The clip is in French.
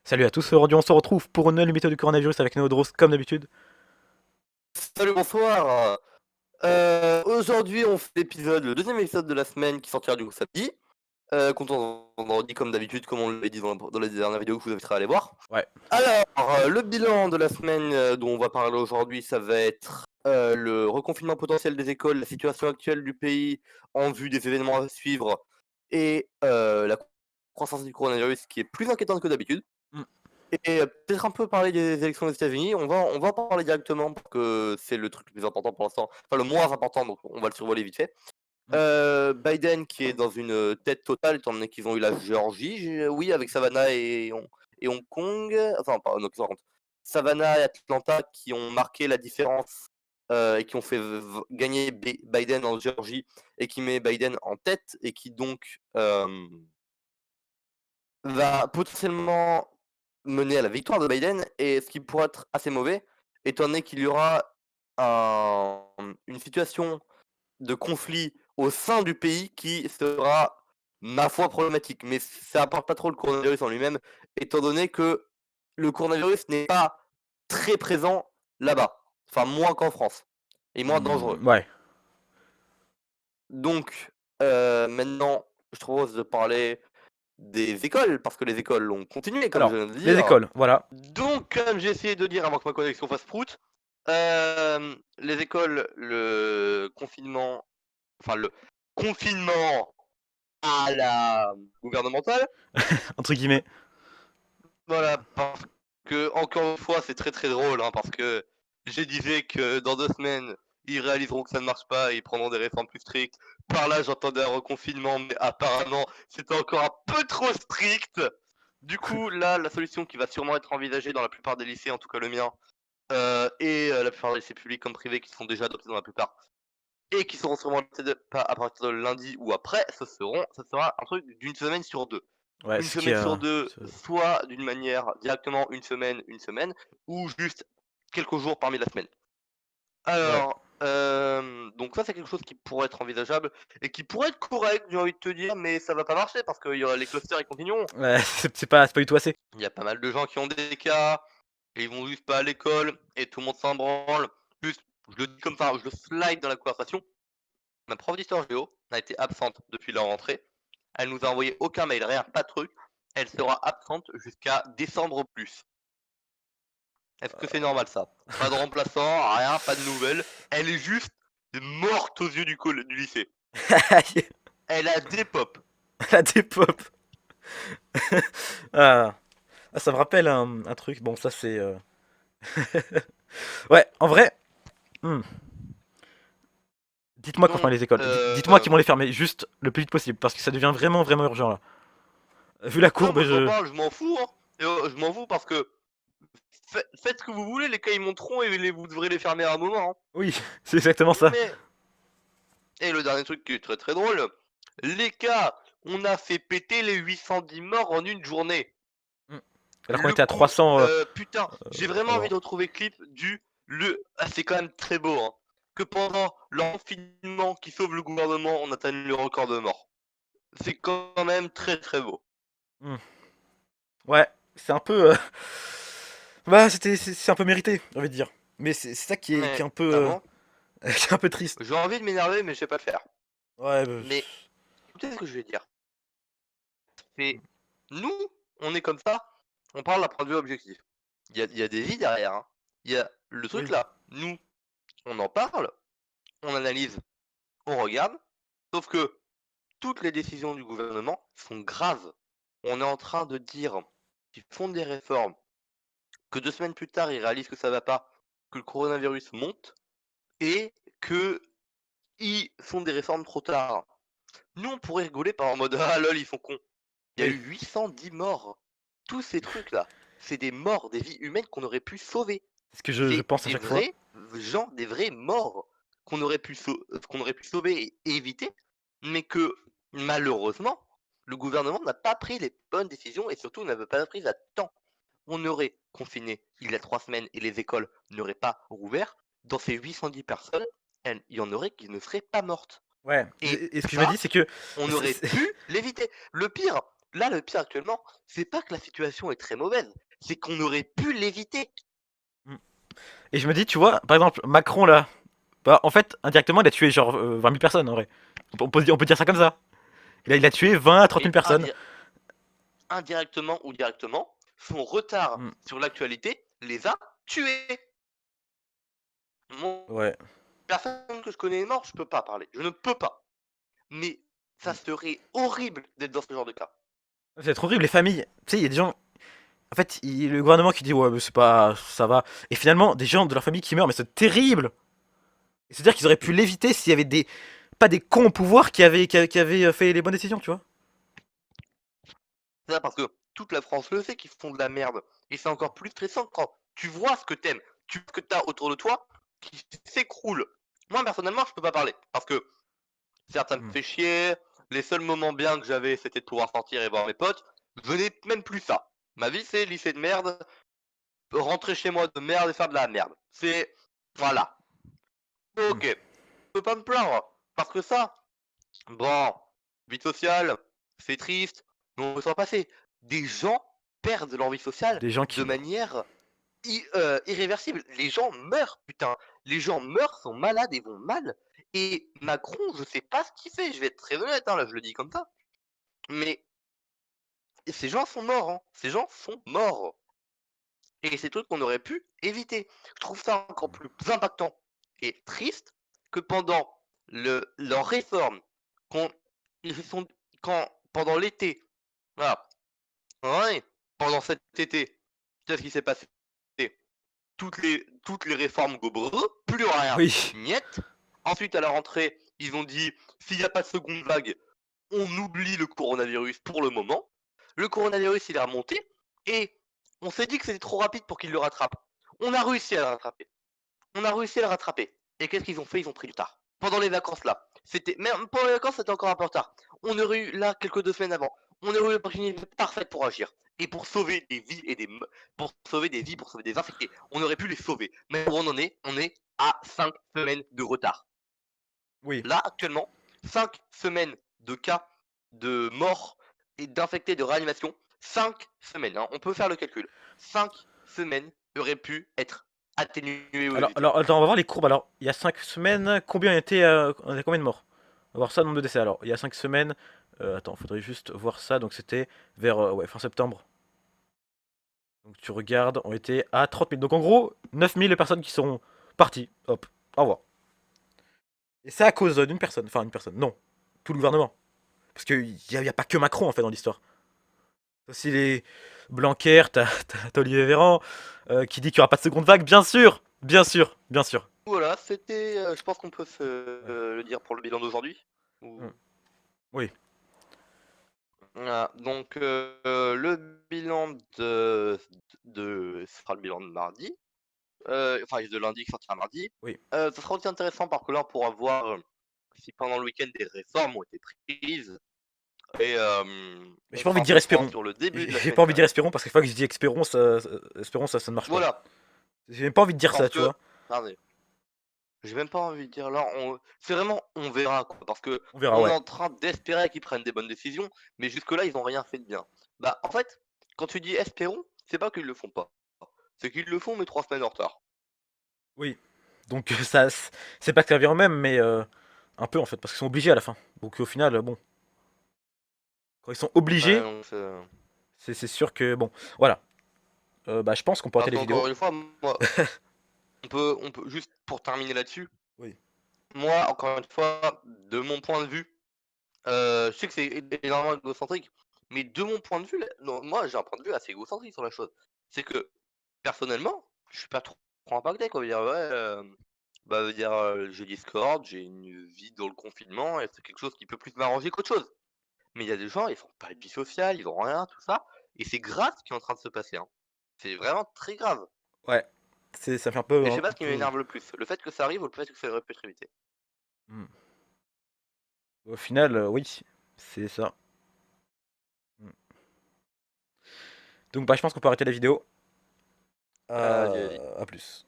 Salut à tous, aujourd'hui on se retrouve pour une nouvelle méthode du coronavirus avec Neodros comme d'habitude. Salut, bonsoir. Aujourd'hui, on fait l'épisode, le deuxième épisode de la semaine qui sortira du coup samedi. Content vendredi comme d'habitude, comme on l'avait dit dans les dernières vidéos que vous inviterai à aller voir. Ouais. Alors, le bilan de la semaine dont on va parler aujourd'hui, ça va être le reconfinement potentiel des écoles, la situation actuelle du pays en vue des événements à suivre et la croissance du coronavirus qui est plus inquiétante que d'habitude. Mm. Et peut-être un peu parler des élections aux États-Unis. On va en parler directement parce que c'est le truc le plus important pour l'instant, enfin le moins important, donc on va le survoler vite fait. Mm. Biden qui est dans une tête totale étant donné qu'ils ont eu la Géorgie, oui, avec Savannah et Hong Kong, enfin pas non, par contre, Savannah et Atlanta qui ont marqué la différence et qui ont fait gagner Biden en Géorgie et qui met Biden en tête et qui donc va potentiellement mener à la victoire de Biden et ce qui pourrait être assez mauvais, étant donné qu'il y aura une situation de conflit au sein du pays qui sera, ma foi, problématique. Mais ça apporte pas trop le coronavirus en lui-même, étant donné que le coronavirus n'est pas très présent là-bas. Enfin, moins qu'en France. Et moins dangereux. Ouais. Donc, maintenant, je propose de parler des écoles, parce que les écoles ont continué, comme je Alors, viens de les dire. écoles, voilà. Donc, comme j'ai essayé de dire avant que ma connexion fasse prout, les écoles, le confinement à la gouvernementale, Entre guillemets. voilà, parce que, encore une fois, c'est très très drôle, hein, parce que j'ai disais que dans 2 semaines, ils réaliseront que ça ne marche pas et ils prendront des réformes plus strictes. Par là, j'entendais un reconfinement, mais apparemment, c'était encore un peu trop strict. Du coup, là, la solution qui va sûrement être envisagée dans la plupart des lycées, en tout cas le mien, et la plupart des lycées publics comme privés qui sont déjà adoptés dans la plupart, et qui seront sûrement adoptés pas à partir de lundi ou après, ça sera un truc d'une semaine sur deux. Ouais, Une ce qui semaine sur a. deux, soit d'une manière directement une semaine, ou juste quelques jours parmi la semaine. Ouais. Alors, donc ça c'est quelque chose qui pourrait être envisageable et qui pourrait être correct, j'ai envie de te dire, mais ça va pas marcher parce qu'il y aura les clusters, ils continueront. Ouais, c'est pas du tout assez. Il y a pas mal de gens qui ont des cas, et ils vont juste pas à l'école, et tout le monde s'en branle. Juste, je le dis comme ça, je le slide dans la conversation. Ma prof d'histoire géo a été absente depuis la rentrée. Elle nous a envoyé aucun mail, rien, pas de truc. Elle sera absente jusqu'à décembre au plus. Est-ce que c'est normal ça? Pas de remplaçant, rien, pas de nouvelles. Elle est juste morte aux yeux du lycée. Elle a des pop. La dépop. Ah. Ah, ça me rappelle un truc. Bon, ça c'est. Ouais, en vrai. hmm, Dites-moi quand on Donc, ferme les écoles. Dites-moi qu'ils vont les fermer juste le plus vite possible parce que ça devient vraiment vraiment urgent là. Vu la ouais, courbe, moi je m'en parle, je m'en fous, hein. Et, je m'en fous parce que faites ce que vous voulez, les cas ils monteront et vous devrez les fermer à un moment, hein. Oui, c'est exactement ça. Mais, et le dernier truc qui est très très drôle, les cas, on a fait péter les 810 morts en une journée. Hmm. Alors qu'on Le était à coup, 300 putain, j'ai vraiment envie avant. de retrouver le clip ah, c'est quand même très beau, hein, que pendant l'enfinement qui sauve le gouvernement, on atteint le record de morts. C'est quand même très très beau. Hmm. Ouais, c'est un peu. Bah, c'est un peu mérité, j'ai envie de dire. Mais c'est ça qui est Mais, un peu. clairement, Qui est un peu triste. j'ai envie de m'énerver, mais je sais pas le faire. Ouais, bah, Mais, écoutez ce que je vais dire. C'est, nous, on est comme ça, on parle d'un point de vue objectif. Il y a des vies derrière, hein. Il y a le truc oui. là, nous, on en parle, on analyse, on regarde, sauf que toutes les décisions du gouvernement sont graves. On est en train de dire qu'ils font des réformes, que 2 semaines plus tard, ils réalisent que ça va pas, que le coronavirus monte et qu'ils font des réformes trop tard. Nous, on pourrait rigoler par en mode ah lol, ils sont cons. Il y a eu Oui. 810 morts. Tous ces trucs-là, c'est des morts, des vies humaines qu'on aurait pu sauver. C'est ce que je C'est pense à des chaque fois. vrais gens, des vrais morts qu'on aurait pu sauver et éviter, mais que malheureusement, le gouvernement n'a pas pris les bonnes décisions et surtout n'avait pas pris à temps. On aurait confiné il y a 3 semaines et les écoles n'auraient pas rouvert. Dans ces 810 personnes, il y en aurait qui ne seraient pas mortes. Ouais. Et Et ce que je me dis, ça, c'est que. on c'est- aurait c'est- pu l'éviter. Le pire, là, le pire actuellement, c'est pas que la situation est très mauvaise, c'est qu'on aurait pu l'éviter. Mm. Et je me dis, tu vois, par exemple, Macron là, bah, en fait, indirectement, il a tué genre 20 000 personnes en vrai. On peut dire ça comme ça. Il a tué 20 à 30 000 Et personnes. indirectement ou directement, son retard Mm. sur l'actualité les a tués. Moi, Ouais. personne que je connais est mort, je peux pas parler. Je ne peux pas. Mais ça Mm. serait horrible d'être dans ce genre de cas. C'est trop horrible, les familles. Tu sais, il y a des gens. En fait, le gouvernement qui dit ouais, mais c'est pas. Ça va. Et finalement, des gens de leur famille qui meurent, mais c'est terrible. C'est-à-dire qu'ils auraient pu l'éviter s'il y avait des. Pas des cons au pouvoir qui avaient fait les bonnes décisions, tu vois. C'est ça parce que toute la France le sait qu'ils font de la merde. Et c'est encore plus stressant quand tu vois ce que t'aimes, tu vois ce que t'as autour de toi qui s'écroule. Moi, personnellement, je peux pas parler. Parce que, certes, ça me Mm. fait chier. Les seuls moments bien que j'avais, c'était de pouvoir sortir et voir mes potes. Venez même plus ça. Ma vie, c'est lycée de merde, rentrer chez moi de merde et faire de la merde. C'est... Voilà. Mm. Ok. Je peux pas me plaindre. Parce que ça, bon, vie sociale, c'est triste, mais on peut s'en passer. Des gens perdent leur vie sociale Des gens qui de meurent. manière irréversible. Les gens meurent, putain. Les gens meurent, sont malades et vont mal. Et Macron, je sais pas ce qu'il fait, je vais être très honnête, hein, là je le dis comme ça. Mais ces gens sont morts, hein. Ces gens sont morts. Et c'est trucs qu'on aurait pu éviter. Je trouve ça encore plus impactant et triste que pendant leur réforme, quand ils sont, quand, pendant l'été, voilà, ouais, pendant cet été, qu'est-ce qui s'est passé? Toutes les réformes gobreux, plus rien, Oui. niet. Ensuite, à la rentrée, ils ont dit, s'il n'y a pas de seconde vague, on oublie le coronavirus pour le moment. Le coronavirus, il est remonté, et on s'est dit que c'était trop rapide pour qu'il le rattrape. On a réussi à le rattraper. On a réussi à le rattraper. Et qu'est-ce qu'ils ont fait? Ils ont pris du retard. Pendant les vacances là. Même pendant les vacances, c'était encore un peu en retard. On aurait eu là quelques 2 semaines avant. On aurait eu l'opportunité parfaite pour agir. Et pour sauver des vies pour sauver des vies, pour sauver des infectés. On aurait pu les sauver. Mais où on est à 5 semaines de retard. Oui. Là, actuellement, 5 semaines de cas de mort et d'infectés de réanimation. 5 semaines, hein, on peut faire le calcul. 5 semaines auraient pu être atténuées ou évitées. Attends, on va voir les courbes. Alors, il y a 5 semaines, combien était, on a combien de morts? On va voir ça, nombre de décès. Alors, il y a 5 semaines, attends, faudrait juste voir ça. Donc, c'était vers ouais, fin septembre. Donc, tu regardes, on était à 30 000. Donc, en gros, 9 000 personnes qui sont parties. Hop, au revoir. Et c'est à cause d'une personne. Enfin, une personne, non. Tout le gouvernement. Parce qu'il n'y a pas que Macron, en fait, dans l'histoire. T'as aussi les Blanquer, t'as Olivier Véran, qui dit qu'il n'y aura pas de seconde vague. Bien sûr, bien sûr, bien sûr. Voilà, c'était. Je pense qu'on peut Ouais. le dire pour le bilan d'aujourd'hui. Mm. Oui. Voilà, donc le bilan ce sera le bilan de mardi. Enfin, de lundi qui sortira mardi. Oui. Ça sera aussi intéressant parce que là, on pourra voir si pendant le week-end des réformes ont été prises. Et Mais j'ai on pas fera envie un de dire peu le point espérons. sur le début de la J'ai semaine pas qui envie de dire arrive. espérons parce que chaque fois que je dis espérons, ça ne marche pas. Voilà, J'ai pas envie de dire ça, parce tu que. vois. Attendez, j'ai même pas envie de dire là. C'est vraiment, on verra quoi. Parce que On verra, on est ouais. en train d'espérer qu'ils prennent des bonnes décisions, mais jusque-là, ils ont rien fait de bien. Bah, en fait, quand tu dis espérons, c'est pas qu'ils le font pas. C'est qu'ils le font, mais 3 semaines en retard. Oui. Donc ça, c'est pas que ça revient au même, mais un peu en fait, parce qu'ils sont obligés à la fin. Donc au final, bon, quand ils sont Ouais, obligés, donc, c'est sûr que bon, voilà. Bah je pense qu'on peut arrêter parce les vidéos. qu'encore une fois, moi, on peut juste pour terminer là-dessus. Oui. Moi, encore une fois, de mon point de vue, je sais que c'est énormément égocentrique, mais de mon point de vue, non, moi j'ai un point de vue assez égocentrique sur la chose. C'est que personnellement, je suis pas trop impacté quoi. Dire ouais, bah veut dire j'ai Discord, j'ai une vie dans le confinement et c'est quelque chose qui peut plus m'arranger qu'autre chose. Mais il y a des gens, ils font pas de vie sociale, ils ont rien, tout ça, et c'est grave ce qui est en train de se passer. Hein. C'est vraiment très grave. Ouais. Ça fait un peu, Et je sais un pas ce qui peu. m'énerve le plus, le fait que ça arrive ou le fait que ça aurait pu être évité. Hmm. Au final, oui, c'est ça. Hmm. Donc bah je pense qu'on peut arrêter la vidéo. Vas-y, vas-y. À plus.